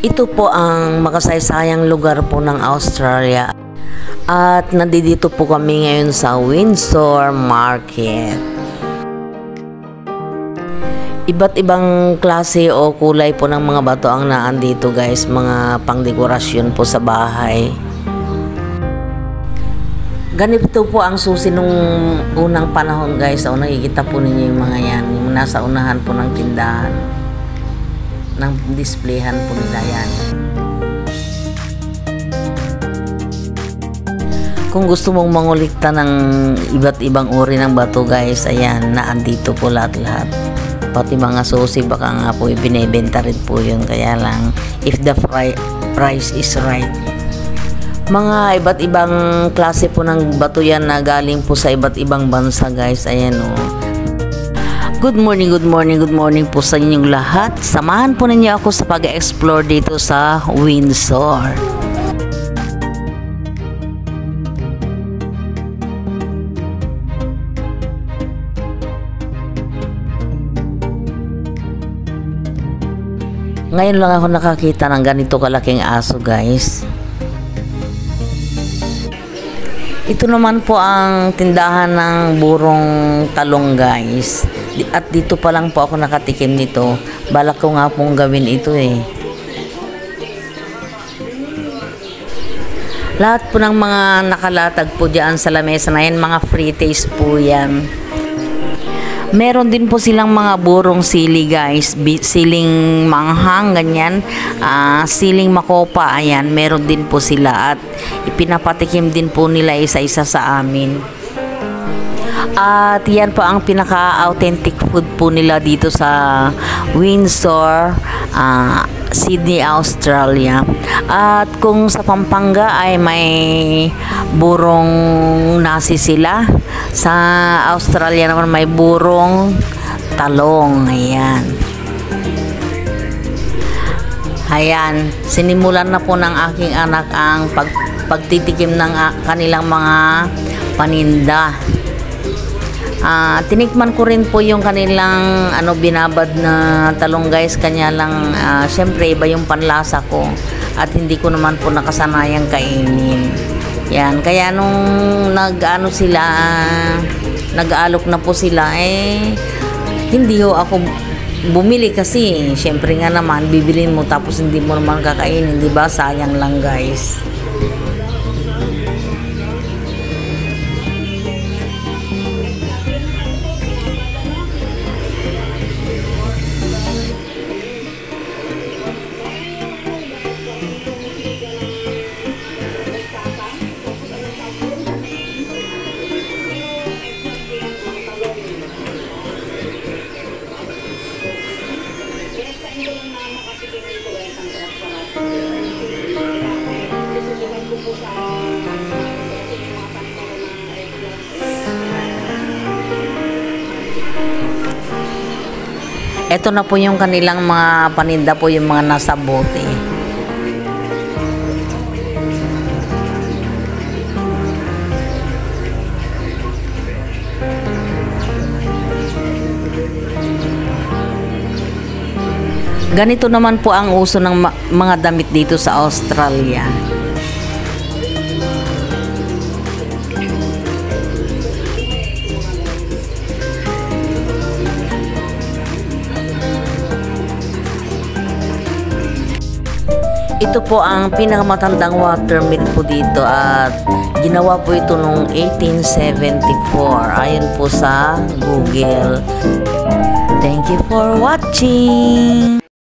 Ito po ang makasaysayang lugar po ng Australia at nandito po kami ngayon sa Windsor Market. Iba't ibang klase o kulay po ng mga bato ang naandito guys, mga pangdekorasyon po sa bahay. Ganito po ang susi nung unang panahon guys. O nakikita po ninyo yung mga yan, yung nasa unahan po ng tindahan. Nang displayhan po nila yan. Kung gusto mong mangulikta ng iba't ibang uri ng bato guys, ayan, naandito po lahat-lahat. Pati mga susi, baka nga po ibinebenta rin po yun. Kaya lang, if the price is right. Mga iba't ibang klase po ng bato yan na galing po sa iba't ibang bansa guys. Ayan o. Good morning po sa inyong lahat. Samahan po ninyo ako sa pag-explore dito sa Windsor. Ngayon lang ako nakakita ng ganito kalaking aso guys. Ito naman po ang tindahan ng burong talong guys. At dito pa lang po ako nakatikim nito. Balak ko nga pong gawin ito eh. Lahat po ng mga nakalatag po dyan sa lamesa na yan, mga free taste po yan. Meron din po silang mga burong sili guys. Siling manghang, ganyan. Siling makopa, ayan. Meron din po sila. At ipinapatikim din po nila isa-isa sa amin. At yan po ang pinaka-authentic food po nila dito sa Windsor, Sydney, Australia. At kung sa Pampanga ay may burong nasi sila, sa Australia naman may burong talong. Ayan. Ayan, sinimulan na po ng aking anak ang pagtitikim ng kanilang mga paninda. Tinikman ko rin po yung kanilang binabad na talong guys, kanya lang syempre iba yung panlasa ko at hindi ko naman po nakasanayang kainin. Yan, kaya nung nag-aalok na po sila hindi ho ako bumili kasi syempre nga naman bibilin mo tapos hindi mo naman kakainin, di ba? Sayang lang guys. Ito na po yung kanilang mga paninda po, yung mga nasa bote. Ganito naman po ang uso ng mga damit dito sa Australia. Ito po ang pinakamatandang watermill po dito at ginawa po ito noong 1874 ayon po sa Google. Thank you for watching!